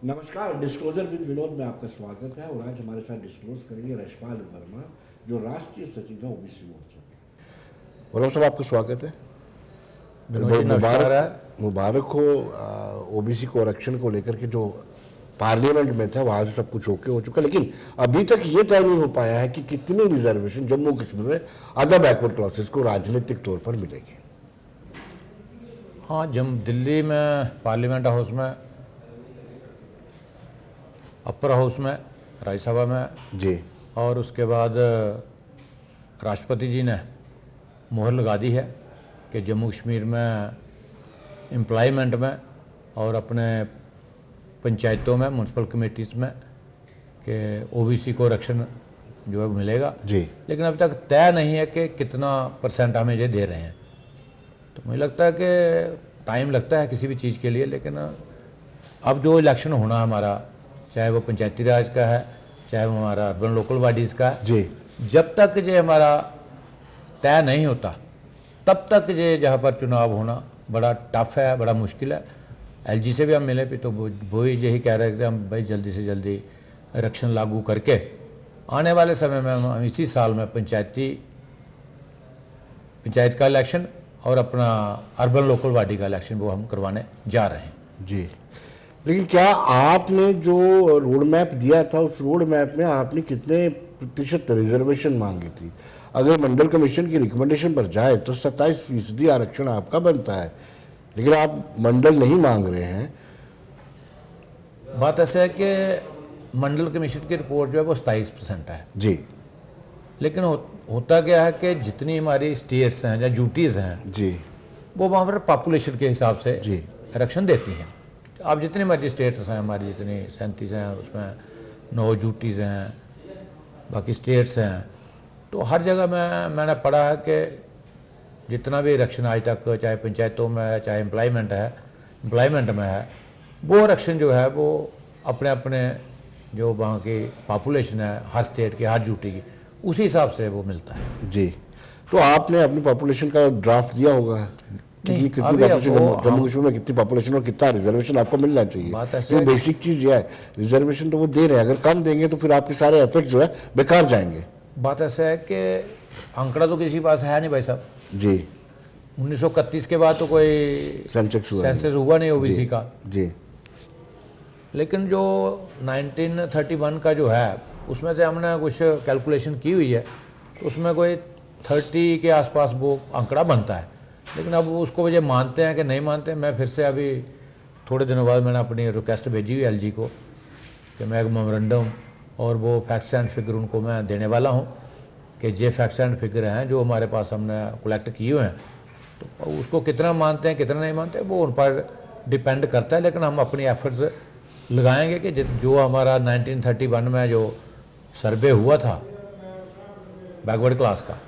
नमस्कार, disclosure with Vinod में आपका स्वागत है। और आज हमारे साथ डिस्क्लोज करेंगे रशपाल वर्मा, जो राष्ट्रीय सचिव है ओबीसी मोर्चा के। वर्मा साहब, आपका स्वागत है। मुबारक हो ओबीसी को आरक्षण को लेकर के जो पार्लियामेंट में था वहां से सब कुछ ओके हो चुका, लेकिन अभी तक ये तय नहीं हो पाया है कि कितनी रिजर्वेशन जम्मू कश्मीर में अदर बैकवर्ड क्लासेस को राजनीतिक तौर पर मिलेगी। हाँ, जब दिल्ली में पार्लियामेंट हाउस में, अपर हाउस में, राज्यसभा में जी, और उसके बाद राष्ट्रपति जी ने मोहर लगा दी है कि जम्मू कश्मीर में एम्प्लॉयमेंट में और अपने पंचायतों में, म्यूनसिपल कमेटीज़ में कि ओबीसी को आरक्षण जो है मिलेगा जी। लेकिन अभी तक तय नहीं है कि कितना % हमें ये दे रहे हैं। तो मुझे लगता है कि टाइम लगता है किसी भी चीज़ के लिए, लेकिन अब जो इलेक्शन होना हमारा, चाहे वो पंचायती राज का है, चाहे वो हमारा अर्बन लोकल बॉडीज़ का है जी, जब तक ये हमारा तय नहीं होता तब तक ये जहाँ पर चुनाव होना बड़ा टफ है, बड़ा मुश्किल है। एलजी से भी हम मिले भी तो वो ही यही कह रहे थे हम भाई जल्दी से जल्दी आरक्षण लागू करके आने वाले समय में हम इसी साल में पंचायत का इलेक्शन और अपना अर्बन लोकल बॉडी का इलेक्शन वो हम करवाने जा रहे हैं। जी, लेकिन क्या आपने जो रोड मैप दिया था उस रोड मैप में आपने कितने प्रतिशत रिजर्वेशन मांगी थी? अगर मंडल कमीशन की रिकमेंडेशन पर जाए तो 27% आरक्षण आपका बनता है, लेकिन आप मंडल नहीं मांग रहे हैं। बात ऐसा है कि मंडल कमीशन की रिपोर्ट जो है वो 27% है जी, लेकिन होता क्या है कि जितनी हमारी स्टेट्स हैं या यूटीज़ हैं जी, वो वहाँ पर पॉपुलेशन के हिसाब से जी, आरक्षण देती हैं। आप जितनी मर्जी स्टेट्स हैं, हमारी जितनी 37 हैं उसमें 9 यूटीज़ हैं, बाकी स्टेट्स हैं, तो हर जगह मैंने पढ़ा है कि जितना भी आरक्षण आज तक चाहे पंचायतों में है, चाहे एम्प्लॉयमेंट में है, वो आरक्षण जो है वो अपने अपने जो वहाँ की पॉपुलेशन है हर स्टेट की, हर यूटी की, उसी हिसाब से वो मिलता है। जी। तो आपने अपनी पॉपुलेशन का ड्राफ्ट दिया होगा, कितनी पॉपुलेशन जम्मू कश्मीर में, कितनी पॉपुलेशन और कितना रिजर्वेशन आपको मिलना चाहिए? वो बेसिक चीज़ यह है, रिजर्वेशन तो वो दे रहे हैं, अगर कम देंगे तो फिर आपके सारे एफर्ट जो है बेकार जाएंगे। बात ऐसा है कि आंकड़ा तो किसी पास है नहीं भाई साहब जी। 1931 के बाद तो कोई सेंसस हुआ नहीं ओबीसी का जी। लेकिन जो 1931 का जो है उसमें से हमने कुछ कैलकुलेशन की हुई है, तो उसमें कोई 30 के आसपास वो आंकड़ा बनता है। लेकिन अब उसको मुझे मानते हैं कि नहीं मानते, मैं फिर से अभी थोड़े दिनों बाद मैंने अपनी रिक्वेस्ट भेजी हुई एलजी को कि मैं एक मेमोरेंडम और वो फैक्ट्स एंड फिगर उनको मैं देने वाला हूँ कि ये फैक्ट्स एंड फिगर हैं जो हमारे पास हमने कलेक्ट किए हुए हैं, तो उसको कितना मानते हैं कितना नहीं मानते वो उन पर डिपेंड करता है। लेकिन हम अपनी एफर्ट्स लगाएंगे कि जो हमारा 1931 में जो सर्वे हुआ था बैकवर्ड क्लास का,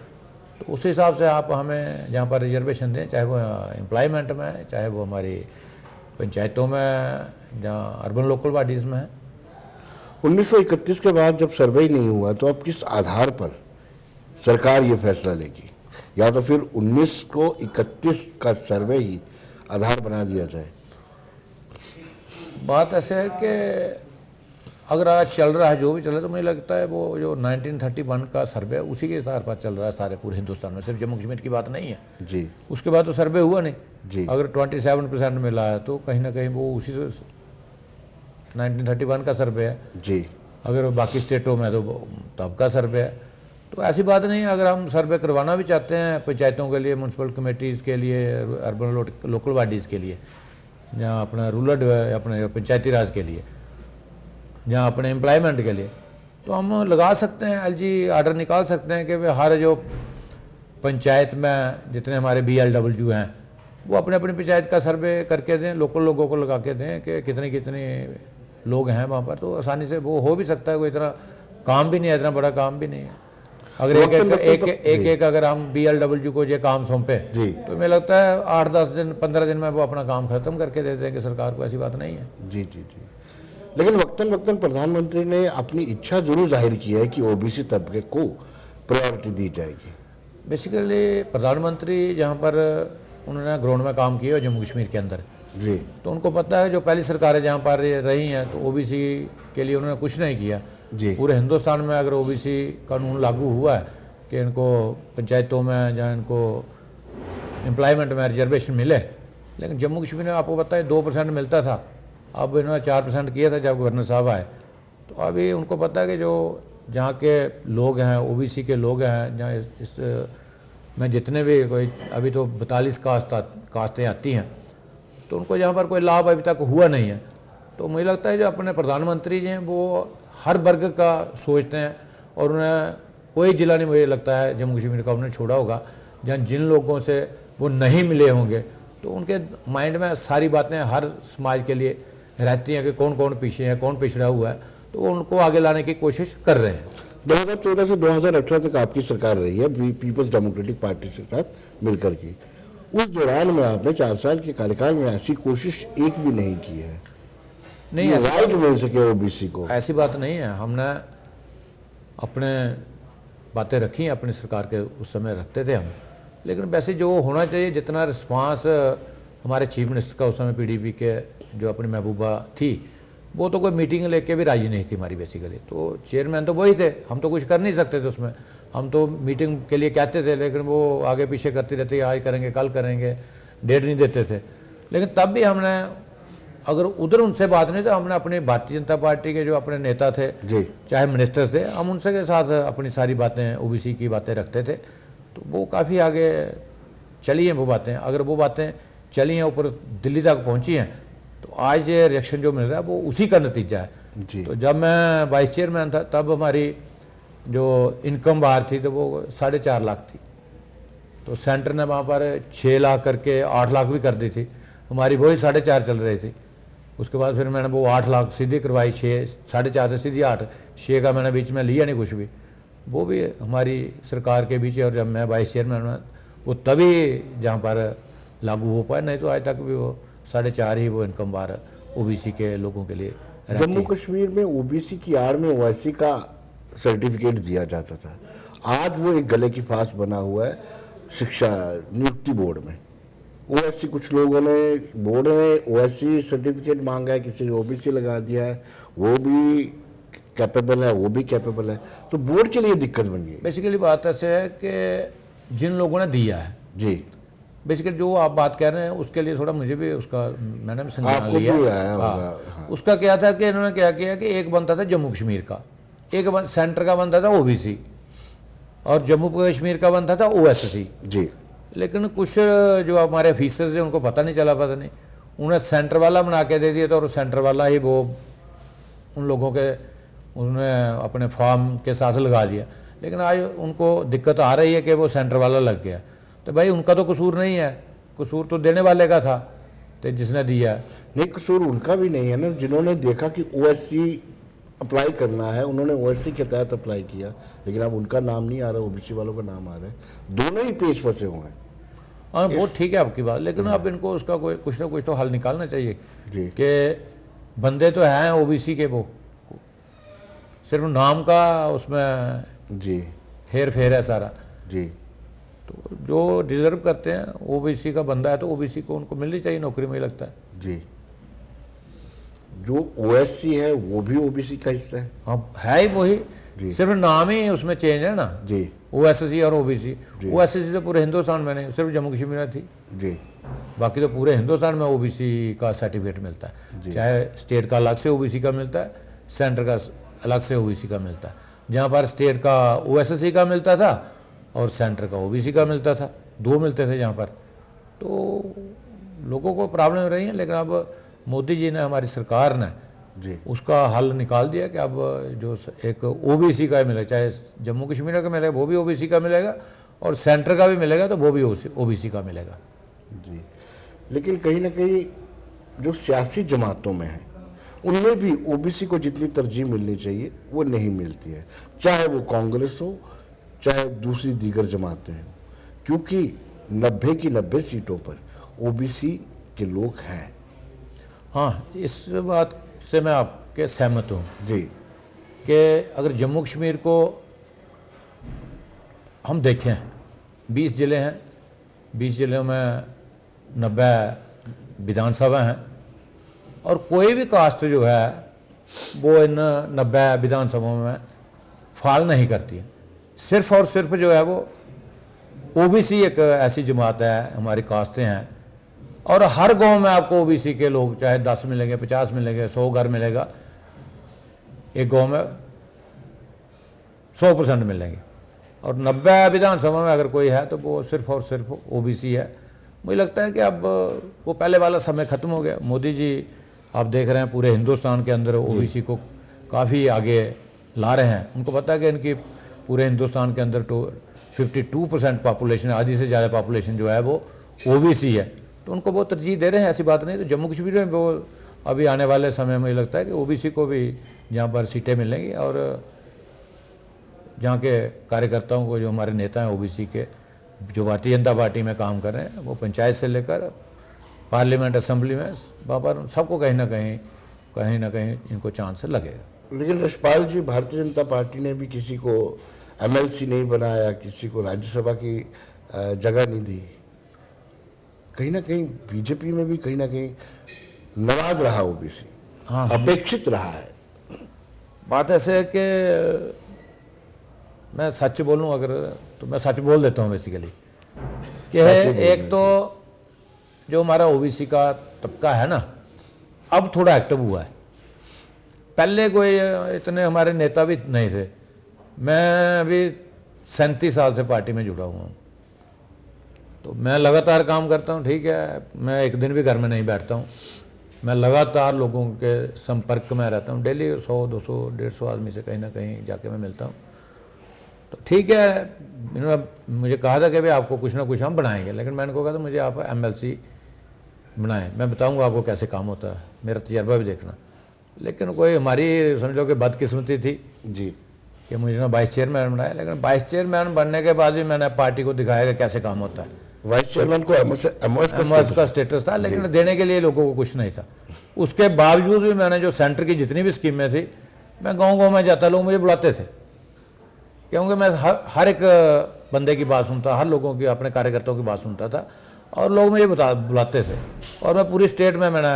तो उस हिसाब से आप हमें जहाँ पर रिजर्वेशन दें, चाहे वो एम्प्लॉयमेंट में, चाहे वो हमारी पंचायतों में, जहाँ अर्बन लोकल बॉडीज़ में है। 1931 के बाद जब सर्वे नहीं हुआ तो अब किस आधार पर सरकार ये फैसला लेगी? या तो फिर 19 को 31 का सर्वे ही आधार बना दिया जाए? बात ऐसे है कि अगर आज चल रहा है जो भी चल रहा है, तो मुझे लगता है वो जो 1931 का सर्वे है उसी के आधार पर चल रहा है सारे पूरे हिंदुस्तान में, सिर्फ जम्मू कश्मीर की बात नहीं है जी। उसके बाद तो सर्वे हुआ नहीं जी। अगर 27% मिला है तो कहीं ना कहीं वो उसी से 1931 का सर्वे है जी। अगर बाकी स्टेटों में तो तब का सर्वे है। तो ऐसी बात नहीं है, अगर हम सर्वे करवाना भी चाहते हैं पंचायतों के लिए, म्यूनसिपल कमेटीज़ के लिए, अर्बन लोकल बॉडीज़ के लिए, जहाँ अपना रूरल अपने पंचायती राज के लिए, जहाँ अपने एम्प्लॉयमेंट के लिए, तो हम लगा सकते हैं, एलजी आर्डर निकाल सकते हैं कि वे हर जो पंचायत में जितने हमारे BLW हैं वो अपने अपनी पंचायत का सर्वे करके दें, लोकल लोगों को लगा के दें कि कितने कितने लोग हैं वहाँ पर, तो आसानी से वो हो भी सकता है। कोई इतना काम भी नहीं है, इतना बड़ा काम भी नहीं है। अगर एक अगर हम BLW को ये काम सौंपे तो मुझे लगता है 8-10 दिन 15 दिन में वो अपना काम खत्म करके दे देंगे सरकार को, ऐसी बात नहीं है। जी जी जी। लेकिन वक्तन प्रधानमंत्री ने अपनी इच्छा जरूर जाहिर की है कि ओबीसी तबके को प्रायोरिटी दी जाएगी। बेसिकली प्रधानमंत्री जहाँ पर उन्होंने ग्राउंड में काम किया जम्मू कश्मीर के अंदर, जी तो उनको पता है जो पहली सरकारें जहाँ पर रही हैं तो ओबीसी के लिए उन्होंने कुछ नहीं किया। जी पूरे हिंदुस्तान में अगर ओबीसी कानून लागू हुआ है कि इनको पंचायतों में जहाँ इनको एम्प्लॉयमेंट में रिजर्वेशन मिले, लेकिन जम्मू कश्मीर में आपको पता है 2% मिलता था, अब इन्होंने 4% किया था जब गवर्नर साहब आए। तो अभी उनको पता है कि जो जहाँ के लोग हैं ओबीसी के लोग हैं, जहाँ इस में जितने भी कोई अभी तो 42 कास्टें आती हैं, तो उनको यहाँ पर कोई लाभ अभी तक हुआ नहीं है। तो मुझे लगता है जो अपने प्रधानमंत्री जी हैं वो हर वर्ग का सोचते हैं, और उन्हें कोई जिला नहीं मुझे लगता है जम्मू कश्मीर का उन्होंने छोड़ा होगा जहाँ जिन लोगों से वो नहीं मिले होंगे, तो उनके माइंड में सारी बातें हर समाज के लिए रहती हैं कि कौन कौन पीछे है, कौन पिछड़ा हुआ है, तो वो उनको आगे लाने की कोशिश कर रहे हैं। 2014 से 2018 तक आपकी सरकार रही है पीपल्स डेमोक्रेटिक पार्टी के साथ मिलकर की। उस दौरान में आपने 4 साल के कार्यकाल में ऐसी कोशिश एक भी नहीं की है नहीं, ये ऐसी राइट मिल सके ओबीसी को। ऐसी बात नहीं है। हमने अपने बातें रखी, अपनी सरकार के उस समय रखते थे हम, लेकिन वैसे जो होना चाहिए जितना रिस्पांस हमारे चीफ मिनिस्टर का उस समय पीडीपी के जो अपनी महबूबा थी, वो तो कोई मीटिंग लेके भी राजी नहीं थी हमारी बेसिकली। तो चेयरमैन तो वही थे, हम तो कुछ कर नहीं सकते थे उसमें। हम तो मीटिंग के लिए कहते थे, लेकिन वो आगे पीछे करती रहती, आज करेंगे कल करेंगे, डेट नहीं देते थे। लेकिन तब भी हमने अगर उधर उनसे बात नहीं, तो हमने अपनी भारतीय जनता पार्टी के जो अपने नेता थे जी चाहे मिनिस्टर्स थे, हम उनसे के साथ अपनी सारी बातें ओबीसी की बातें रखते थे। तो वो काफ़ी आगे चली हैं वो बातें। अगर वो बातें चली हैं ऊपर दिल्ली तक पहुंची हैं, तो आज ये रिएक्शन जो मिल रहा है वो उसी का नतीजा है। जी तो जब मैं वाइस चेयरमैन था तब हमारी जो इनकम बाहर थी तो वो 4.5 लाख थी। तो सेंटर ने वहाँ पर 6 लाख करके 8 लाख भी कर दी थी, हमारी वही 4.5 चल रही थी। उसके बाद फिर मैंने वो 8 लाख सीधी करवाई, 6.5 से सीधी 8, 6 का मैंने बीच में लिया नहीं कुछ भी। वो भी हमारी सरकार के बीच, और जब मैं वाइस चेयरमैन हुआ वो तभी जहाँ पर लागू हो पाए, नहीं तो आज तक भी वो 4.5 ही वो इनकम बार ओबीसी के लोगों के लिए रहती जम्मू है। कश्मीर में ओबीसी की आड़ में ओवैसी का सर्टिफिकेट दिया जाता था, आज वो एक गले की फांस बना हुआ है शिक्षा नियुक्ति बोर्ड में। ओवैसी कुछ लोगों ने बोर्ड ने ओवैसी सर्टिफिकेट मांगा है, किसी ने ओबीसी लगा दिया है, वो भी कैपेबल है, वो भी कैपेबल है, तो बोर्ड के लिए दिक्कत बन गई। बेसिकली बात ऐसे है कि जिन लोगों ने दिया है, जी बेसिकली जो आप बात कह रहे हैं उसके लिए थोड़ा मुझे भी उसका मैंने भी संज्ञान आपको लिया। भी आया होगा। हाँ। हाँ। उसका क्या था कि इन्होंने क्या किया कि एक बनता था जम्मू कश्मीर का, एक सेंटर का बनता था ओबीसी, और जम्मू कश्मीर का बनता था ओएससी। जी लेकिन कुछ जो हमारे ऑफिसर्स थे उनको पता नहीं चला, पता नहीं उन्हें सेंटर वाला बना के दे दिया था, और सेंटर वाला ही वो उन लोगों के उन्हें अपने फॉर्म के साथ लगा दिया। लेकिन आज उनको दिक्कत आ रही है कि वो सेंटर वाला लग गया। तो भाई उनका तो कसूर नहीं है, कसूर तो देने वाले का था, तो जिसने दिया। नहीं, कसूर उनका भी नहीं है ना, जिन्होंने देखा कि ओएससी अप्लाई करना है उन्होंने ओएससी के तहत अप्लाई किया, लेकिन अब उनका नाम नहीं आ रहा, ओबीसी वालों का नाम आ रहा है। दोनों ही पेज फंसे हुए हैं। हाँ वो ठीक है आपकी बात, लेकिन अब इनको उसका कोई कुछ ना कुछ तो हल निकालना चाहिए जी कि बंदे तो हैं ओबीसी के, वो सिर्फ नाम का उसमें जी हेर फेर है सारा। जी तो जो डिजर्व करते हैं ओबीसी का बंदा है तो ओबीसी को उनको मिलनी चाहिए नौकरी, मुझे लगता है। जी जो ओएससी है वो भी ओबीसी का हिस्सा है। हाँ है ही वही, जी। सिर्फ नाम ही उसमें चेंज है ना, जी ओएससी और ओबीसी। जी। ओएससी तो पूरे हिंदुस्तान में नहीं, सिर्फ जम्मू कश्मीर में थी, जी बाकी तो पूरे हिंदुस्तान में ओबीसी का सर्टिफिकेट मिलता है। चाहे स्टेट का अलग से ओबीसी का मिलता है, सेंटर का अलग से ओबीसी का मिलता है। जहाँ पर स्टेट का ओएससी का मिलता था और सेंटर का ओबीसी का मिलता था, 2 मिलते थे जहाँ पर। तो लोगों को प्रॉब्लम रही है, लेकिन अब मोदी जी ने, हमारी सरकार ने जी उसका हल निकाल दिया कि अब जो एक ओबीसी का मिलेगा, चाहे जम्मू कश्मीर का मिलेगा वो भी ओबीसी का मिलेगा, और सेंटर का भी मिलेगा तो वो भी ओबीसी का मिलेगा। जी लेकिन कहीं ना कहीं जो सियासी जमातों में है उनमें भी ओबीसी को जितनी तरजीह मिलनी चाहिए वो नहीं मिलती है, चाहे वो कांग्रेस हो चाहे दूसरी दीगर जमातें हों, क्योंकि 90 की 90 सीटों पर ओबीसी के लोग हैं। हाँ, इस बात से मैं आपके सहमत हूँ जी कि अगर जम्मू कश्मीर को हम देखें, 20 ज़िले हैं, 20 ज़िलों में 90 विधानसभा हैं, और कोई भी कास्ट जो है वो इन 90 विधानसभाओं में फाल नहीं करती है। सिर्फ और सिर्फ जो है वो ओबीसी एक ऐसी जमात है, हमारी कास्टें हैं, और हर गांव में आपको ओबीसी के लोग चाहे 10 मिलेंगे, 50 मिलेंगे, 100 घर मिलेगा, एक गांव में 100% मिलेंगे। और 90 विधानसभा में अगर कोई है तो वो सिर्फ और सिर्फ ओबीसी है। मुझे लगता है कि अब वो पहले वाला समय ख़त्म हो गया। मोदी जी आप देख रहे हैं पूरे हिंदुस्तान के अंदर ओबीसी को काफ़ी आगे ला रहे हैं। उनको पता है कि इनकी पूरे हिंदुस्तान के अंदर 52% पॉपुलेशन, आधी से ज़्यादा पॉपुलेशन जो है वो ओबीसी है, तो उनको वो तरजीह दे रहे हैं। ऐसी बात नहीं। तो जम्मू कश्मीर में वो अभी आने वाले समय में मुझे लगता है कि ओबीसी को भी जहाँ पर सीटें मिलेंगी, और जहाँ के कार्यकर्ताओं को, जो हमारे नेता हैं ओबीसी के, जो भारतीय जनता पार्टी में काम कर रहे हैं, वो पंचायत से लेकर पार्लियामेंट, असेंबली में वहाँ पर सबको कहीं ना कहीं इनको चांस लगेगा। लेकिन यशपाल जी, भारतीय जनता पार्टी ने भी किसी को एमएलसी नहीं बनाया, किसी को राज्यसभा की जगह नहीं दी। कहीं ना कहीं बीजेपी में भी कहीं ना कहीं नाराज रहा ओबीसी, हाँ, अपेक्षित रहा है। बात ऐसे है कि मैं सच बोलूं अगर, तो मैं सच बोल देता हूं बेसिकली कि एक तो जो हमारा ओबीसी का तबका है ना, अब थोड़ा एक्टिव हुआ है। पहले कोई इतने हमारे नेता भी नहीं थे। मैं अभी 37 साल से पार्टी में जुड़ा हुआ हूँ, तो मैं लगातार काम करता हूँ। ठीक है, मैं एक दिन भी घर में नहीं बैठता हूँ। मैं लगातार लोगों के संपर्क में रहता हूँ। डेली 100, 200, 150 आदमी से कहीं ना कहीं जाके मैं मिलता हूँ। तो ठीक है, इन्होंने मुझे कहा था कि भाई आपको कुछ ना कुछ हम बनाएंगे, लेकिन मैंने कहा था मुझे आप एमएलसी बनाएं, मैं बताऊंगा आपको कैसे काम होता है, मेरा तजर्बा भी देखना। लेकिन कोई हमारी समझ लो कि बदकिस्मती थी जी कि मुझे ना वाइस चेयरमैन बनाया। लेकिन वाइस चेयरमैन बनने के बाद भी मैंने पार्टी को दिखाया कि कैसे काम होता है। वाइस चेयरमैन को एमओएस का स्टेटस था, लेकिन देने के लिए लोगों को कुछ नहीं था। उसके बावजूद भी मैंने जो सेंटर की जितनी भी स्कीमें थी, मैं गाँव में जाता, लोग मुझे बुलाते थे, क्योंकि मैं हर एक बंदे की बात सुनता, हर लोगों की, अपने कार्यकर्ताओं की बात सुनता था, और लोग मुझे बुलाते थे। और मैं पूरी स्टेट में मैंने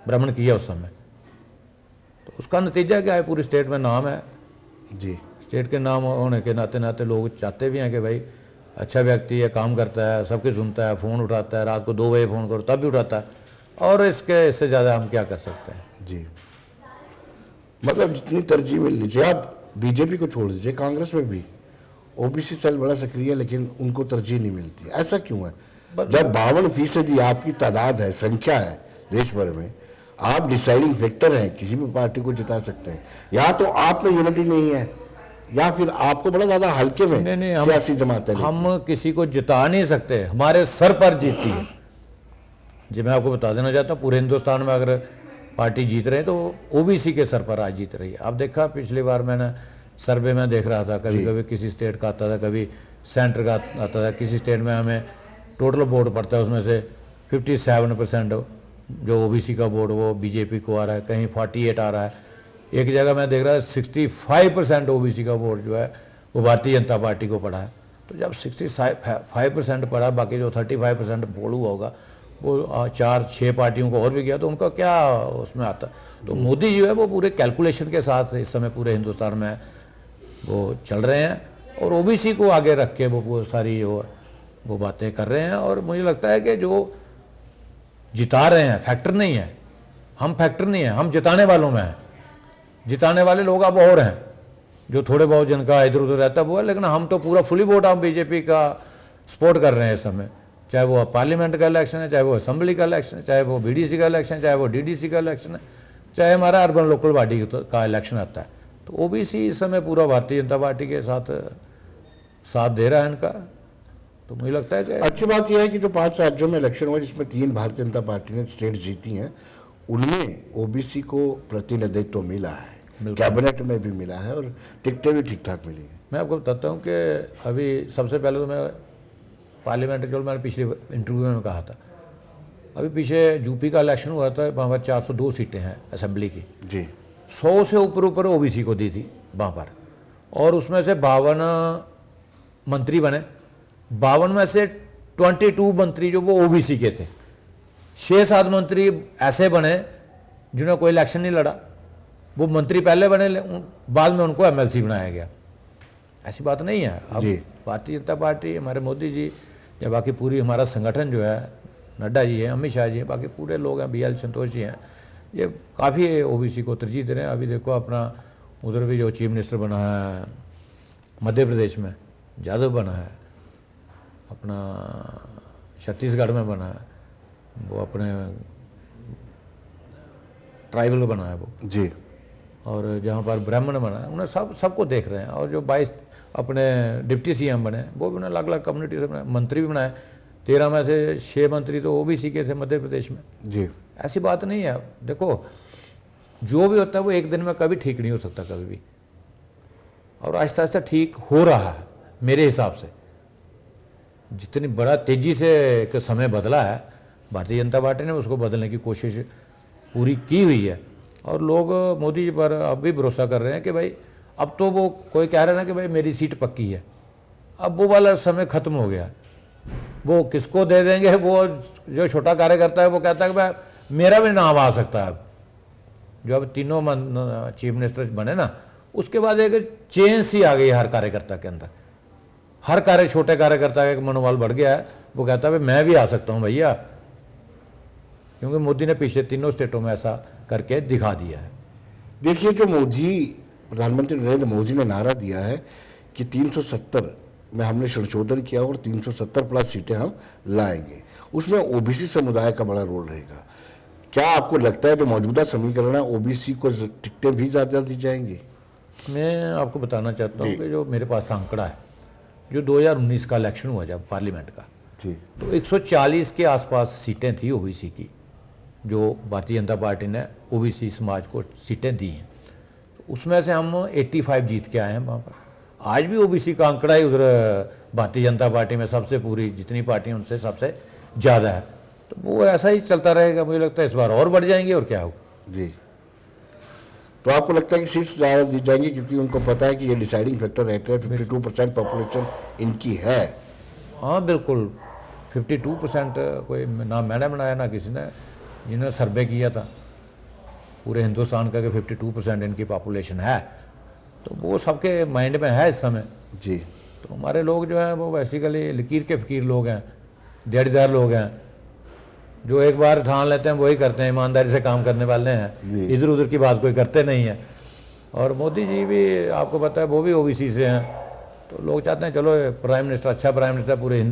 भ्रमण किया उस समय। तो उसका नतीजा क्या है, पूरी स्टेट में नाम है जी। स्टेट के नाम होने के नाते लोग चाहते भी हैं कि भाई अच्छा व्यक्ति है, काम करता है, सबकी सुनता है, फ़ोन उठाता है, रात को 2 बजे फ़ोन करो तब भी उठाता है, और इससे ज़्यादा हम क्या कर सकते हैं। जी, मतलब जितनी तरजीह मिल लीजिए, आप बीजेपी को छोड़ दीजिए, कांग्रेस में भी ओबीसी सेल बड़ा सक्रिय है, लेकिन उनको तरजीह नहीं मिलती। ऐसा क्यों है? जब 52% आपकी तादाद है, संख्या है देश भर में, आप डिसाइडिंग फैक्टर हैं, किसी भी पार्टी को जिता सकते हैं। या तो आप में यूनिटी नहीं है, या फिर आपको बड़ा ज्यादा हल्के में सियासी जमातें लेती हैं। हम किसी को जिता नहीं सकते, हमारे सर पर जीती है। जी, मैं आपको बता देना चाहता हूँ, पूरे हिंदुस्तान में अगर पार्टी जीत रहे हैं तो ओबीसी के सर पर आज जीत रही है। आप देखा, पिछली बार मैंने सर्वे में देख रहा था, कभी कभी किसी स्टेट का आता था, कभी सेंटर का आता था। किसी स्टेट में हमें टोटल वोट पड़ता है, उसमें से 57% जो ओबीसी का वोट वो बीजेपी को आ रहा है, कहीं 48 आ रहा है। एक जगह मैं देख रहा था 65% ओबीसी का वोट जो है वो भारतीय जनता पार्टी को पड़ा है। तो जब 65% पड़ा, बाकी जो 35% वोट हुआ होगा वो 4-6 पार्टियों को और भी गया, तो उनका क्या उसमें आता। तो मोदी जो है वो पूरे कैलकुलेशन के साथ इस समय पूरे हिंदुस्तान में वो चल रहे हैं, और ओबीसी को आगे रख के वो सारी वो बातें कर रहे हैं। और मुझे लगता है कि जो जिता रहे हैं फैक्टर नहीं है, हम फैक्टर नहीं है, हम जिताने वालों में हैं। जिताने वाले लोग अब और हैं, जो थोड़े बहुत जिनका इधर उधर रहता है वो है, लेकिन हम तो पूरा फुली वोट हम बीजेपी का सपोर्ट कर रहे हैं इस समय। चाहे वो पार्लियामेंट का इलेक्शन है, चाहे वो असेंबली का इलेक्शन है, चाहे वो बीडीसी का इलेक्शन है, चाहे वो डीडीसी का इलेक्शन है, चाहे हमारा अर्बन लोकल बॉडी का इलेक्शन आता है। तो ओबीसी इस समय पूरा भारतीय जनता पार्टी के साथ दे रहा है इनका। तो मुझे लगता है कि अच्छी बात यह है कि जो 5 राज्यों में इलेक्शन हुआ, जिसमें 3 भारतीय जनता पार्टी ने स्टेट जीती हैं, उनमें ओबीसी को प्रतिनिधित्व मिला है, कैबिनेट में भी मिला है, और टिकटें भी ठीक ठाक मिली हैं। मैं आपको बताता हूँ कि अभी सबसे पहले तो मैं पार्लियामेंट, जो मैंने पिछले इंटरव्यू में कहा था, अभी पीछे यूपी का इलेक्शन हुआ था, वहाँ पर 402 सीटें हैं असेंबली की जी। 100 से ऊपर ओबीसी को दी थी वहाँ पर, और उसमें से 52 मंत्री बने। 52 में से 22 मंत्री जो वो ओबीसी के थे, 6-7 मंत्री ऐसे बने जिन्होंने कोई इलेक्शन नहीं लड़ा, वो मंत्री पहले बने बाद में उनको एमएलसी बनाया गया। ऐसी बात नहीं है। अब जी। भारतीय जनता पार्टी, हमारे मोदी जी या बाकी पूरी हमारा संगठन जो है, नड्डा जी हैं, अमित शाह जी हैं, बाकी पूरे लोग हैं, BL संतोष जी हैं, ये काफ़ी ओबीसी को तरजीह दे रहे हैं। अभी देखो अपना उधर भी जो चीफ मिनिस्टर बना है मध्य प्रदेश में, यादव बना है, अपना छत्तीसगढ़ में बना है, वो अपने ट्राइबल बना है वो, जी। और जहाँ पर ब्राह्मण बना है, उन्हें सबको देख रहे हैं। और जो 22 अपने डिप्टी CM बने, वो भी उन्हें अलग अलग कम्युनिटी से बनाए, मंत्री भी बनाए। 13 में से 6 मंत्री तो ओबीसी के थे मध्य प्रदेश में। जी। ऐसी बात नहीं है। देखो जो भी होता है वो एक दिन में कभी ठीक नहीं हो सकता कभी भी, और आहिस्ता आहिस्ता ठीक हो रहा है मेरे हिसाब से। जितनी बड़ा तेज़ी से एक समय बदला है, भारतीय जनता पार्टी ने उसको बदलने की कोशिश पूरी की हुई है, और लोग मोदी जी पर अब भी भरोसा कर रहे हैं कि भाई अब तो वो कोई कह रहा है ना कि भाई मेरी सीट पक्की है, अब वो वाला समय ख़त्म हो गया। वो किसको दे देंगे, वो जो छोटा कार्यकर्ता है वो कहता है कि भाई मेरा भी नाम आ सकता है। जो अब तीनों चीफ मिनिस्टर बने ना, उसके बाद एक चेंज सी आ गई हर कार्यकर्ता के अंदर। हर छोटे कार्यकर्ता का एक मनोबल बढ़ गया है, वो कहता है भाई मैं भी आ सकता हूँ भैया, क्योंकि मोदी ने पिछले तीनों स्टेटों में ऐसा करके दिखा दिया है। देखिए, जो प्रधानमंत्री नरेंद्र मोदी ने नारा दिया है कि 370 में हमने संशोधन किया और 370 प्लस सीटें हम लाएंगे, उसमें ओबीसी समुदाय का बड़ा रोल रहेगा। क्या आपको लगता है जो मौजूदा समीकरण है ओबीसी को टिकटें भी ज़्यादा दी जाएंगी? मैं आपको बताना चाहता हूँ कि जो मेरे पास आंकड़ा है, जो 2019 का इलेक्शन हुआ जब पार्लियामेंट का, जी, तो 140 के आसपास सीटें थी ओबीसी की, जो भारतीय जनता पार्टी ने ओबीसी समाज को सीटें दी हैं। तो उसमें से हम 85 जीत के आए हैं वहाँ पर। आज भी ओबीसी का आंकड़ा ही उधर भारतीय जनता पार्टी में सबसे, पूरी जितनी पार्टी हैं उनसे सबसे ज़्यादा है। तो वो ऐसा ही चलता रहेगा, मुझे लगता है इस बार और बढ़ जाएंगे और क्या हो। जी। तो आपको लगता है कि सीट्स ज़्यादा दी जाएंगी क्योंकि उनको पता है कि ये डिसाइडिंग फैक्टर रहता है, 52% पॉपुलेशन इनकी है? हाँ बिल्कुल, 52% कोई ना मैंने बनाया ना किसी ने, जिन्होंने सर्वे किया था पूरे हिंदुस्तान का कि 52% इनकी पॉपुलेशन है, तो वो सबके माइंड में है इस समय। जी। तो हमारे लोग जो हैं वो बेसिकली लकीर के फ़कीर लोग हैं, दिहाड़ीदार लोग हैं, जो एक बार ठान लेते हैं वही करते हैं, ईमानदारी से काम करने वाले हैं, इधर उधर की बात कोई करते नहीं है। और मोदी जी भी आपको पता है वो भी ओबीसी से हैं, तो लोग चाहते हैं चलो प्राइम मिनिस्टर, अच्छा प्राइम मिनिस्टर, पूरे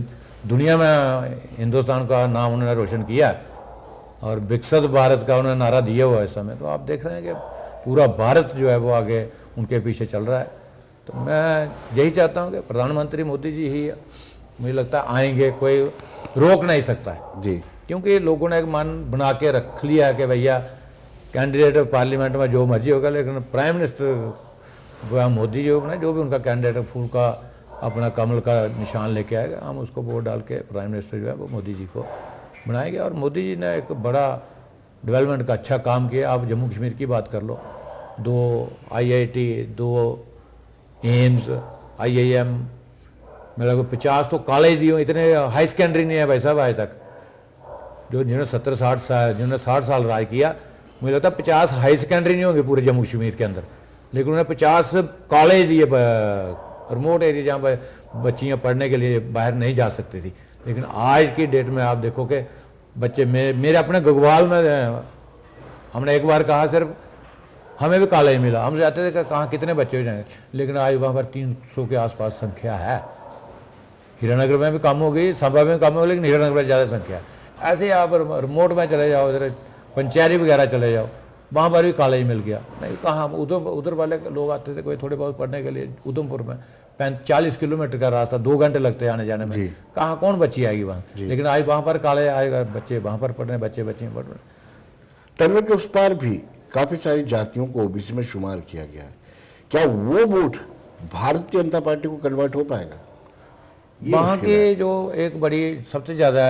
दुनिया में हिंदुस्तान का नाम उन्होंने रोशन किया और विकसित भारत का उन्होंने नारा दिया हुआ है इस समय। तो आप देख रहे हैं कि पूरा भारत जो है वो आगे उनके पीछे चल रहा है। तो मैं यही चाहता हूँ कि प्रधानमंत्री मोदी जी ही मुझे लगता है आएंगे, कोई रोक नहीं सकता है जी, क्योंकि लोगों ने एक मन बना के रख लिया है कि भैया कैंडिडेट पार्लियामेंट में जो मर्जी होगा, लेकिन प्राइम मिनिस्टर वो मोदी जी बना, जो भी उनका कैंडिडेट फूल का अपना कमल का निशान लेके आएगा, हम उसको वोट डाल के प्राइम मिनिस्टर जो है वो मोदी जी को बनाएंगे। और मोदी जी ने एक बड़ा डेवलपमेंट का अच्छा काम किया। आप जम्मू कश्मीर की बात कर लो, 2 IIT, 2 एम्स, IIM, मतलब 50 तो कॉलेज दिए, इतने हाई सेकेंडरी नहीं है भाई साहब आज तक। जो जिन्होंने 70-60 साल, जिन्होंने 60 साल राज किया, मुझे लगता है 50 हाई सेकेंडरी नहीं होंगे पूरे जम्मू कश्मीर के अंदर, लेकिन उन्होंने 50 कॉलेज दिए रिमोट एरिया जहाँ पर बच्चियाँ पढ़ने के लिए बाहर नहीं जा सकती थी। लेकिन आज की डेट में आप देखो कि बच्चे, मेरे अपने गगवाल में हमने एक बार कहा सिर्फ हमें भी कॉलेज मिला, हम चाहते थे कि कहाँ कितने बच्चे हो जाएंगे, लेकिन आज वहाँ पर 300 के आसपास संख्या है। हीरानगर में भी कम हो गई, सांबा में कम हो गई, लेकिन हीरानगर में ज़्यादा संख्या है। ऐसे ही आप रिमोट में चले जाओ, इधर पंचायती वगैरह चले जाओ, वहाँ पर भी कॉलेज मिल गया। नहीं कहाँ, उधर वाले लोग आते थे कोई थोड़े बहुत पढ़ने के लिए, उधमपुर में 40 किलोमीटर का रास्ता, 2 घंटे लगते हैं आने जाने में, कहाँ कौन बच्ची आएगी वहाँ। लेकिन आज वहाँ पर कॉलेज आएगा, बच्चे वहाँ पर पढ़ रहे हैं, बच्चियाँ पढ़ रहे हैं। टनल के उस पार भी काफ़ी सारी जातियों को ओबीसी में शुमार किया गया है। क्या वो वोट भारतीय जनता पार्टी को कन्वर्ट हो पाएगा? वहाँ की जो एक बड़ी सबसे ज़्यादा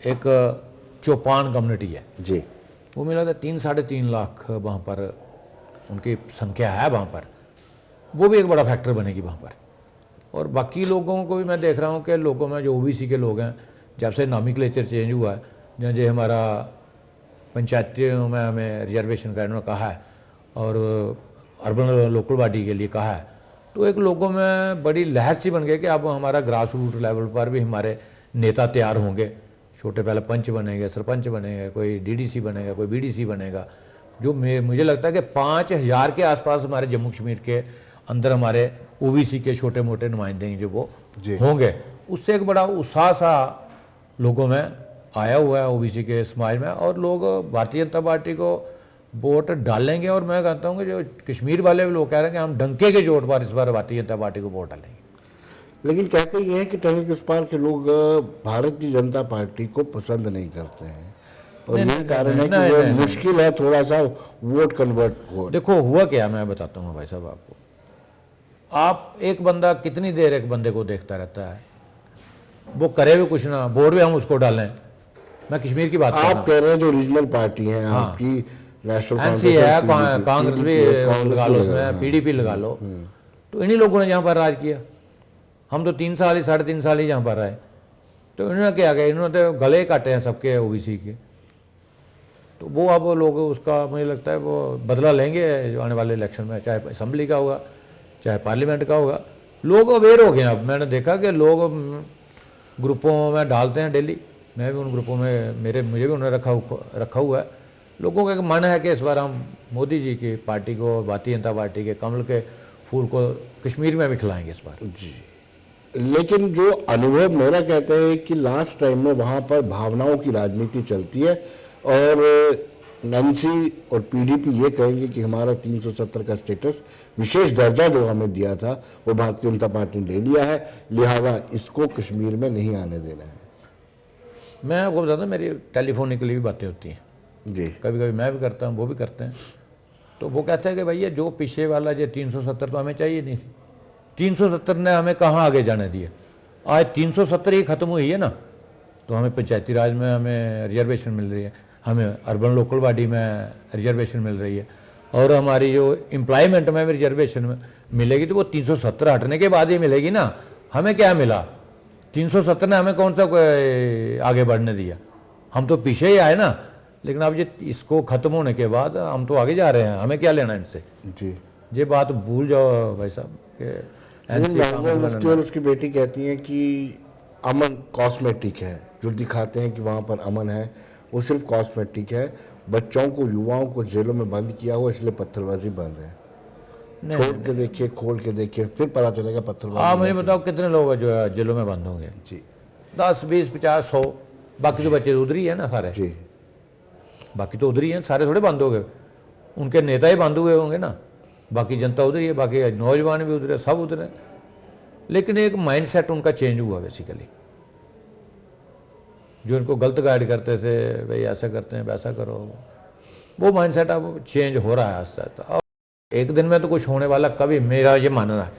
एक चौपान कम्युनिटी है जी, वो मिला था 3-3.5 लाख वहाँ पर उनकी संख्या है वहाँ पर, वो भी एक बड़ा फैक्टर बनेगी वहाँ पर। और बाकी लोगों को भी मैं देख रहा हूँ कि लोगों में जो ओबीसी के लोग हैं, जब से नॉमिक्लेचर चेंज हुआ है जो हमारा पंचायतियों में हमें रिजर्वेशन का इन्होंने कहा है और अर्बन लोकल बॉडी के लिए कहा है, तो एक लोगों में बड़ी लहर सी बन गई कि अब हमारा ग्रास रूट लेवल पर भी हमारे नेता तैयार होंगे। छोटे पहले पंच बनेंगे, सरपंच बनेंगे, कोई डीडीसी बनेगा, कोई बीडीसी बनेगा। जो मुझे लगता है कि 5000 के आसपास हमारे जम्मू कश्मीर के अंदर हमारे ओबीसी के छोटे मोटे नुमाइंदे हैं जो वो होंगे। उससे एक बड़ा उत्साह सा लोगों में आया हुआ है ओबीसी के समाज में, और लोग भारतीय जनता पार्टी को वोट डालेंगे। और मैं कहता हूँ कि जो कश्मीर वाले भी लोग कह रहे हैं कि हम डंके के जोर पर इस बार भारतीय जनता पार्टी को वोट डालेंगे। लेकिन कहते ये हैं कि टनल के उस पार के लोग भारतीय जनता पार्टी को पसंद नहीं करते हैं, और यही कारण है कि वो मुश्किल है थोड़ा सा वोट कन्वर्ट हो। देखो हुआ क्या, मैं बताता हूँ भाई साहब आपको। आप एक बंदा कितनी देर एक बंदे को देखता रहता है, वो करे भी कुछ ना, वोट भी हम उसको डालें। मैं कश्मीर की बात कर रहा हूं। आप कह रहे हैं जो रीजनल पार्टी है आपकी, नेशनल एनसी है, कांग्रेस भी लगा लो, उसमें पीडीपी लगा लो, तो इन्हीं लोगों ने यहाँ पर राज किया। हम तो 3 साल ही 3.5 साल ही यहाँ पर आए, तो इन्होंने क्या किया, इन्होंने तो गले काटे हैं सबके ओबीसी के। तो वो अब लोग उसका मुझे लगता है वो बदला लेंगे जो आने वाले इलेक्शन में, चाहे असम्बली का होगा चाहे पार्लियामेंट का होगा। लोग अवेयर हो गए हैं। अब मैंने देखा कि लोग ग्रुपों में डालते हैं डेली, मैं भी उन ग्रुपों में मुझे भी उन्होंने रखा हुआ है। लोगों का एक मन है कि इस बार हम मोदी जी की पार्टी को, भारतीय जनता पार्टी के कमल के फूल को कश्मीर में भी खिलाएंगे इस बार जी। लेकिन जो अनुभव मेरा कहता है कि लास्ट टाइम में वहाँ पर भावनाओं की राजनीति चलती है, और एनसी और पीडीपी ये कहेंगे कि हमारा 370 का स्टेटस, विशेष दर्जा जो हमें दिया था वो भारतीय जनता पार्टी ने ले लिया है, लिहाजा इसको कश्मीर में नहीं आने देना है। मैं आपको बताता हूँ, मेरी टेलीफोनिकली भी बातें होती हैं जी, कभी कभी मैं भी करता हूँ, वो भी करते हैं। तो वो कहते हैं कि भैया जो पीछे वाला जो 370 तो हमें चाहिए नहीं थी, 370 ने हमें कहाँ आगे जाने दिया। आज 370 ही ख़त्म हुई है ना, तो हमें पंचायती राज में हमें रिजर्वेशन मिल रही है, हमें अर्बन लोकल बॉडी में रिजर्वेशन मिल रही है, और हमारी जो एम्प्लॉयमेंट में भी रिजर्वेशन मिलेगी, तो वो 370 हटने के बाद ही मिलेगी ना। हमें क्या मिला, 370 ने हमें कौन सा आगे बढ़ने दिया, हम तो पीछे ही आए ना। लेकिन अब ये इसको ख़त्म होने के बाद हम तो आगे जा रहे हैं, हमें क्या लेना इनसे जी। ये बात भूल जाओ भाई साहब के। मुफ्ती और उसकी बेटी कहती हैं कि अमन कॉस्मेटिक है, जो दिखाते हैं कि वहाँ पर अमन है वो सिर्फ कॉस्मेटिक है। बच्चों को, युवाओं को जेलों में बंद किया हुआ, इसलिए पत्थरबाजी बंद है। छोड़ के देखिए, खोल के देखिए, फिर पता चलेगा पत्थरबाजी। आप मुझे बताओ कितने लोग जो है जेलों में बंद होंगे? जी 10, 20, 50, 100। बाकी तो बच्चे उधर ही है ना सारे जी, बाकी तो उधर ही हैं, सारे थोड़े बंद हो गए। उनके नेता ही बंद हुए होंगे ना, बाकी जनता उधर ही है, बाकी नौजवान भी उधर है, सब उधर है। लेकिन एक माइंडसेट उनका चेंज हुआ बेसिकली। जो इनको गलत गाइड करते थे, भाई ऐसा करते हैं वैसा करो, वो माइंडसेट अब चेंज हो रहा है आस्ते आस्ते। और एक दिन में तो कुछ होने वाला कभी, मेरा ये मानना है।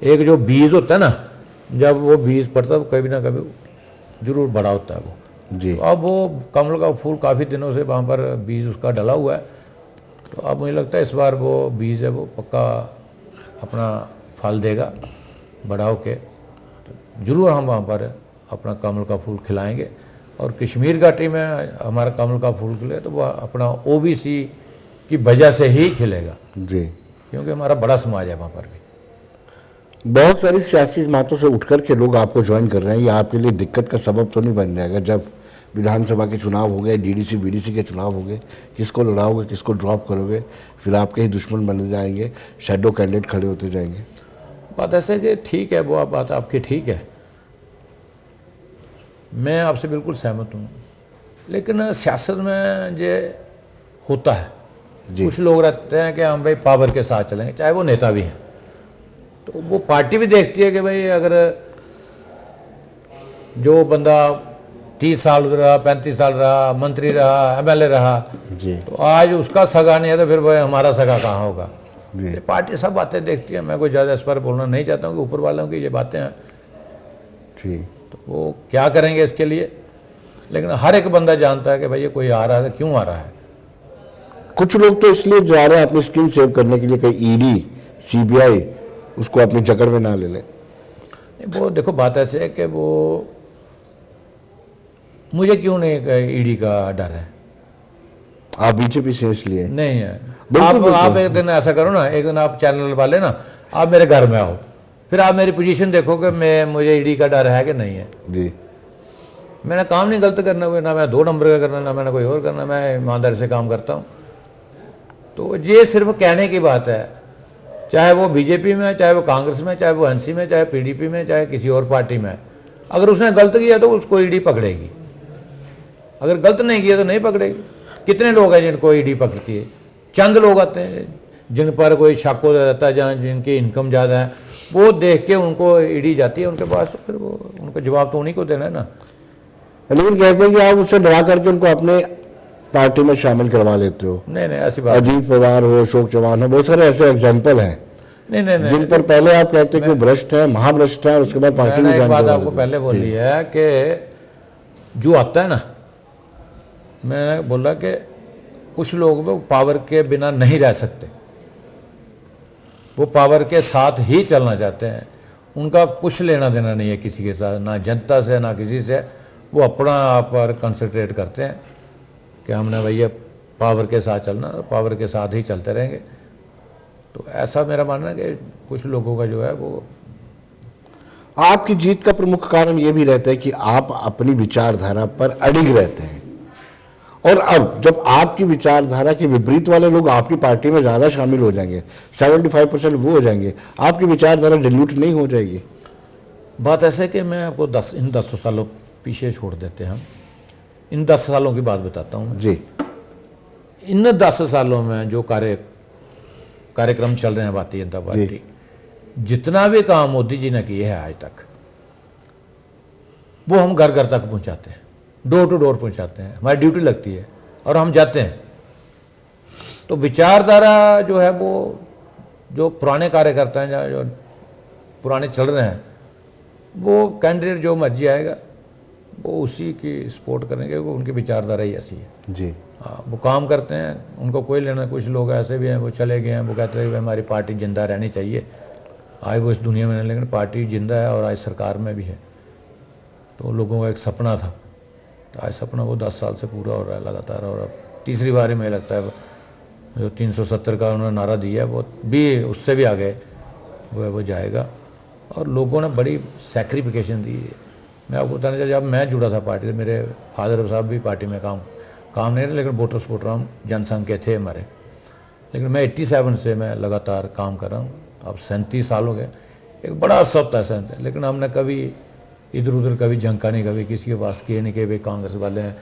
एक जो बीज होता है ना, जब वो बीज पड़ता है कभी ना कभी जरूर बड़ा होता है वो जी। तो अब वो कमल का फूल काफ़ी दिनों से वहाँ पर बीज उसका डला हुआ है, तो अब मुझे लगता है इस बार वो बीज है वो पक्का अपना फल देगा बड़ा होके। तो जरूर हम वहाँ पर अपना कमल का फूल खिलाएंगे, और कश्मीर घाटी में हमारा कमल का फूल खिले तो वह अपना ओबीसी की वजह से ही खिलेगा जी, क्योंकि हमारा बड़ा समाज है वहाँ पर भी। बहुत सारी सियासी जमातों से उठकर के लोग आपको ज्वाइन कर रहे हैं। ये आपके लिए दिक्कत का सबब तो नहीं बन जाएगा जब विधानसभा के चुनाव होंगे, डीडीसी बीडीसी के चुनाव होंगे, किसको लड़ाओगे, किसको ड्रॉप करोगे, फिर आपके ही दुश्मन बन जाएंगे, शैडो कैंडिडेट खड़े होते जाएंगे। बात ऐसे कि ठीक है, वो बात आपकी ठीक है, मैं आपसे बिल्कुल सहमत हूँ। लेकिन सियासत में ये होता है, कुछ लोग रहते हैं कि हम भाई पावर के साथ चलेंगे, चाहे वो नेता भी हैं, तो वो पार्टी भी देखती है कि भाई अगर जो बंदा 30 साल रहा, 35 साल रहा, मंत्री रहा, एमएलए रहा जी, तो आज उसका सगा नहीं है, तो फिर भाई हमारा सगा कहाँ होगा। जी, पार्टी सब बातें देखती है, मैं कोई ज़्यादा इस पर बोलना नहीं चाहता हूँ कि ऊपर वालों की ये बातें हैं जी, तो वो क्या करेंगे इसके लिए। लेकिन हर एक बंदा जानता है कि भाई ये कोई आ रहा है, क्यों आ रहा है। कुछ लोग तो इसलिए जा रहे हैं अपनी स्किन सेव करने के लिए, कहीं ईडी सीबीआई उसको अपनी जकड़ में ना ले लें। वो देखो बात ऐसे है कि वो मुझे क्यों नहीं ईडी का डर है? आप बीजेपी से इसलिए? नहीं है। बिल्कुल, आप एक दिन ऐसा करो ना, एक दिन आप चैनल वाले ना, आप मेरे घर में आओ, फिर आप मेरी पोजीशन देखो कि मुझे ईडी का डर है कि नहीं है। जी, मैंने काम नहीं गलत करना हुआ, ना मैं 2 नंबर का करना, ना मैंने कोई और करना, मैं ईमानदारी से काम करता हूँ। तो ये सिर्फ कहने की बात है, चाहे वो बीजेपी में है, चाहे वो कांग्रेस में, चाहे वो एनसी में, चाहे पीडीपी में, चाहे किसी और पार्टी में है। अगर उसने गलत किया तो उसको ईडी पकड़ेगी, अगर गलत नहीं किया तो नहीं पकड़ेगी। कितने लोग हैं जिनको ईडी पकड़ती है? चंद लोग आते हैं जिन पर कोई शक हो रहता है, जहाँ जिनकी इनकम ज़्यादा है, वो देख के उनको ईडी जाती है उनके पास, तो फिर वो उनको जवाब तो उन्हीं को देना है ना। लेकिन कहते हैं कि आप उससे डरा करके उनको अपने पार्टी में शामिल करवा लेते हो। नहीं नहीं, ऐसी बात अजीत पवार हो, अशोक चौहान हो, बहुत सारे ऐसे एग्जाम्पल हैं नहीं। जिन पर पहले आप कहते हैं कि भ्रष्ट है, महाभ्रष्ट है, और उसके बाद पार्टी में मैंने एक जाने बात के आपको बाद पहले बोली है कि जो आता है ना, मैंने बोला कि कुछ लोग वो पावर के बिना नहीं रह सकते, वो पावर के साथ ही चलना चाहते हैं, उनका कुछ लेना देना नहीं है किसी के साथ, ना जनता से ना किसी से। वो अपना आप पर कंसंट्रेट करते हैं कि हमने भैया पावर के साथ चलना, पावर के साथ ही चलते रहेंगे। तो ऐसा मेरा मानना है कि कुछ लोगों का जो है वो। आपकी जीत का प्रमुख कारण ये भी रहता है कि आप अपनी विचारधारा पर अडिग रहते हैं, और अब जब आपकी विचारधारा के विपरीत वाले लोग आपकी पार्टी में ज़्यादा शामिल हो जाएंगे, 75% वो हो जाएंगे, आपकी विचारधारा डिल्यूट नहीं हो जाएगी? बात ऐसे है कि मैं आपको इन 10 सालों पीछे छोड़ देते हैं हम, इन 10 सालों की बात बताता हूँ जी। इन 10 सालों में जो कार्यक्रम चल रहे हैं भारतीय जनता पार्टी, जितना भी काम मोदी जी ने किए हैं आज तक, वो हम घर घर तक पहुंचाते हैं, डोर टू डोर पहुंचाते हैं, हमारी ड्यूटी लगती है और हम जाते हैं। तो विचारधारा जो है वो जो पुराने कार्यकर्ता हैं, जो पुराने चल रहे हैं, वो कैंडिडेट जो मर्जी आएगा वो उसी की सपोर्ट करेंगे, वो उनकी विचारधारा ही ऐसी है। जी, हाँ, वो काम करते हैं, उनको कोई लेना। कुछ लोग ऐसे भी हैं वो चले गए हैं, वो कहते हैं कि हमारी पार्टी जिंदा रहनी चाहिए, आज वो इस दुनिया में नहीं, लेकिन पार्टी जिंदा है और आज सरकार में भी है। तो लोगों का एक सपना था, तो आज सपना वो 10 साल से पूरा हो रहा है लगातार। और अब तीसरी बारी में लगता है जो 370 का उन्होंने नारा दिया है, वो भी उससे भी आगे वो जाएगा। और लोगों ने बड़ी सैक्रिफिकेशन दी है। मैं आपको बताना चाहिए, जब मैं जुड़ा था पार्टी से, मेरे फादर साहब भी पार्टी में काम नहीं रहे, लेकिन वोटर सपोर्टर हम जनसंघ के थे हमारे। लेकिन मैं 87 से मैं लगातार काम कर रहा हूँ, अब 37 साल हो गए। एक बड़ा सख्त ऐसा है, लेकिन हमने कभी इधर उधर कभी झंका नहीं, कभी किसी के पास किए नहीं कि भाई कांग्रेस वाले हैं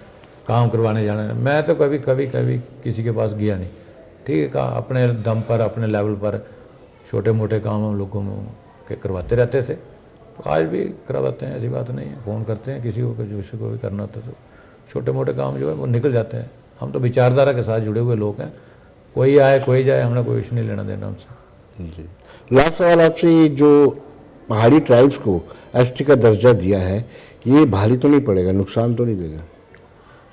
काम करवाने जाना। मैं तो कभी किसी के पास गया नहीं। ठीक है, कहा अपने दम पर, अपने लेवल पर छोटे मोटे काम हम लोगों के करवाते रहते थे, तो आज भी करवाते हैं, ऐसी बात नहीं है। फ़ोन करते हैं किसी को, किसी को भी करना होता है तो छोटे मोटे काम जो है वो निकल जाते हैं। हम तो विचारधारा के साथ जुड़े हुए लोग हैं, कोई आए कोई जाए, हमने कोई कुछ नहीं लेना देना हमसे। जी। लास्ट सवाल आपसे, जो पहाड़ी ट्राइब्स को एसटी का दर्जा दिया है, ये भारी तो नहीं पड़ेगा, नुकसान तो नहीं देगा?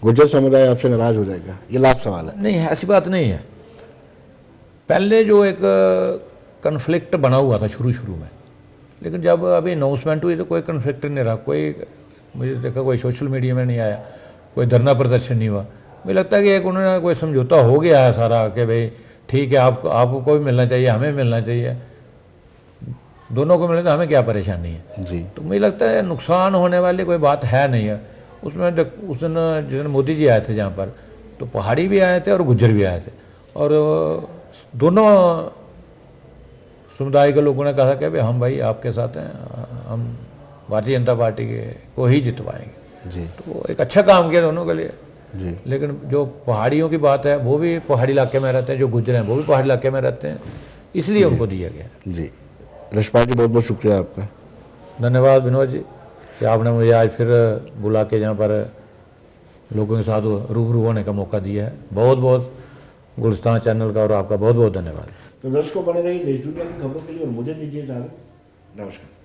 गुर्जर समुदाय आपसे नाराज हो जाएगा? ये लास्ट सवाल है। नहीं, ऐसी बात नहीं है। पहले जो एक कन्फ्लिक्ट बना हुआ था शुरू में, लेकिन जब अभी अनाउंसमेंट हुई तो कोई कन्फ्लिक्ट नहीं रहा। कोई, मुझे देखा कोई सोशल मीडिया में नहीं आया, कोई धरना प्रदर्शन नहीं हुआ। मुझे लगता है कि एक उन्होंने कोई समझौता हो गया है सारा, कि भाई ठीक है, आपको भी मिलना चाहिए, हमें मिलना चाहिए, दोनों को मिले तो हमें क्या परेशानी है जी। तो मुझे लगता है नुकसान होने वाली कोई बात है नहीं है उसमें। उस दिन जिस दिन मोदी जी आए थे जहाँ पर, तो पहाड़ी भी आए थे और गुज्जर भी आए थे, और दोनों समुदाय के लोगों ने कहा कि भाई हम भाई आपके साथ हैं, हम भारतीय जनता पार्टी को ही जितवाएंगे। जी। तो एक अच्छा काम किया दोनों के लिए। जी। लेकिन जो पहाड़ियों की बात है, वो भी पहाड़ी इलाके में रहते हैं, जो गुज्जर हैं वो भी पहाड़ी इलाके में रहते हैं, इसलिए उनको दिया गया। जी, रशपाल जी बहुत बहुत शुक्रिया आपका। धन्यवाद विनोद जी कि आपने मुझे आज फिर बुला के यहाँ पर लोगों के साथ रूबरू होने का मौका दिया है। बहुत बहुत गुलिस्तान चैनल का और आपका बहुत बहुत धन्यवाद। तो दर्शकों बने रहिए देश दुनिया की खबरों के लिए और मुझे दीजिए इजाज़त। नमस्कार।